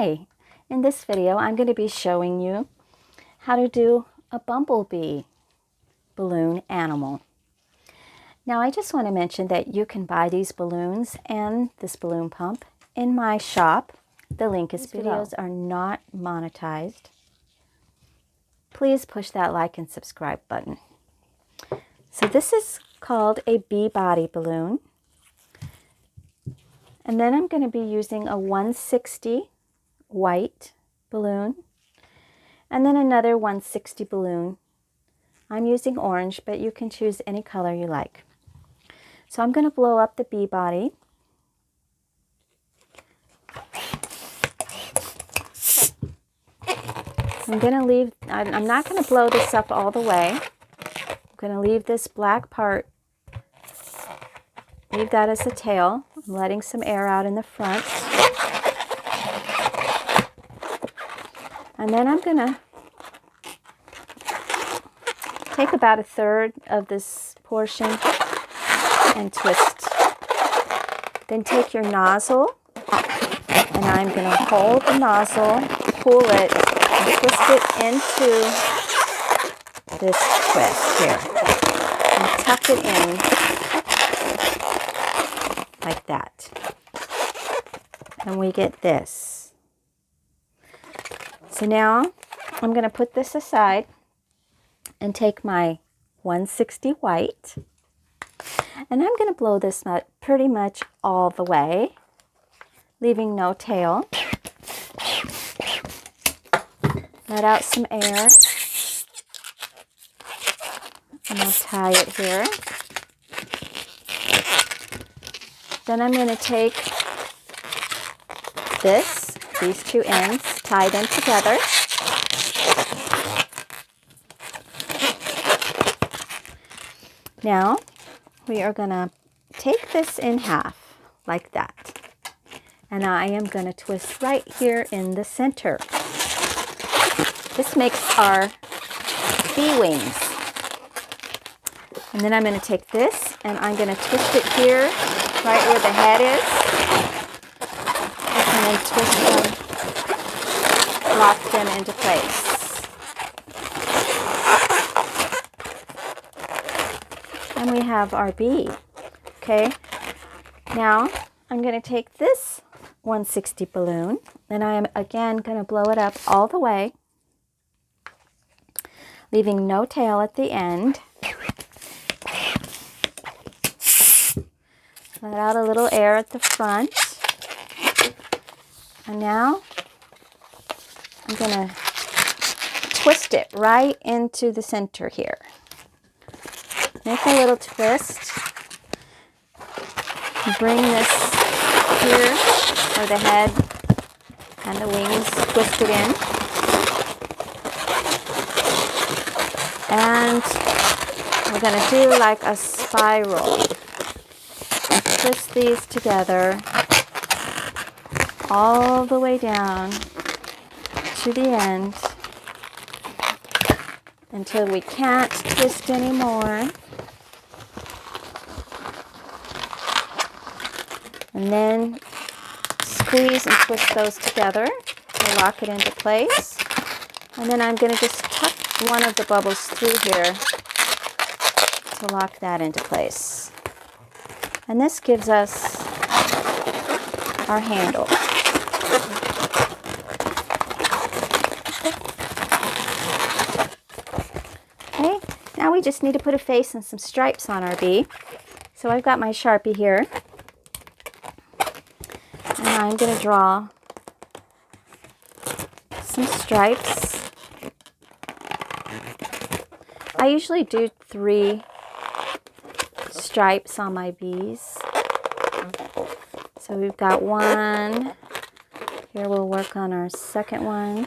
Hi! In this video, I'm going to be showing you how to do a bumblebee balloon animal. Now, I just want to mention that you can buy these balloons and this balloon pump in my shop. The link is below. These videos are not monetized. Please push that like and subscribe button. So this is called a bee body balloon. And then I'm going to be using a 160 white balloon and then another 160 balloon. I'm using orange, but you can choose any color you like. So I'm going to blow up the bee body. I'm not going to blow this up all the way. I'm going to leave this black part, leave that as the tail. I'm letting some air out in the front. And then I'm going to take about a third of this portion and twist. Then take your nozzle, and I'm going to hold the nozzle, pull it, and twist it into this twist here. And tuck it in like that. And we get this. So now I'm going to put this aside and take my 160 white, and I'm going to blow this nut pretty much all the way, leaving no tail. Let out some air, and I'll tie it here. Then I'm going to take these two ends, tie them together. Now, we are going to take this in half, like that. And I am going to twist right here in the center. This makes our bee wings. And then I'm going to take this, and I'm going to twist it here, right where the head is. And then twist them, lock them into place. And we have our bee. Okay, now I'm going to take this 160 balloon, and I am again going to blow it up all the way, leaving no tail at the end. Let out a little air at the front. And now I'm going to twist it right into the center here. Make a little twist. Bring this here where the head and the wings twisted in. And we're going to do like a spiral. Twist these together all the way down to the end until we can't twist anymore. And then squeeze and twist those together to lock it into place. And then I'm going to just tuck one of the bubbles through here to lock that into place. And this gives us our handle. Okay, now we just need to put a face and some stripes on our bee. So I've got my Sharpie here. And I'm going to draw some stripes. I usually do 3 stripes on my bees. So we've got 1. Here we'll work on our second one.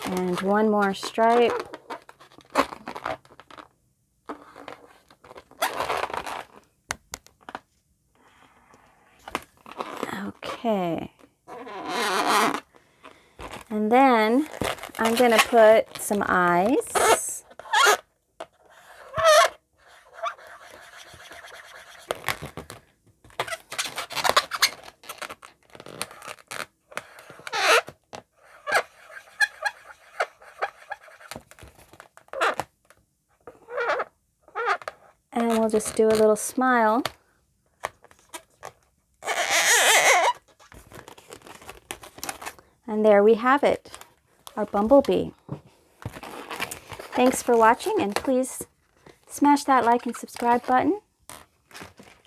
And 1 more stripe. Okay. And then I'm going to put some eyes. And we'll just do a little smile. And there we have it, our bumblebee. Thanks for watching, and please smash that like and subscribe button.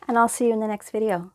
And I'll see you in the next video.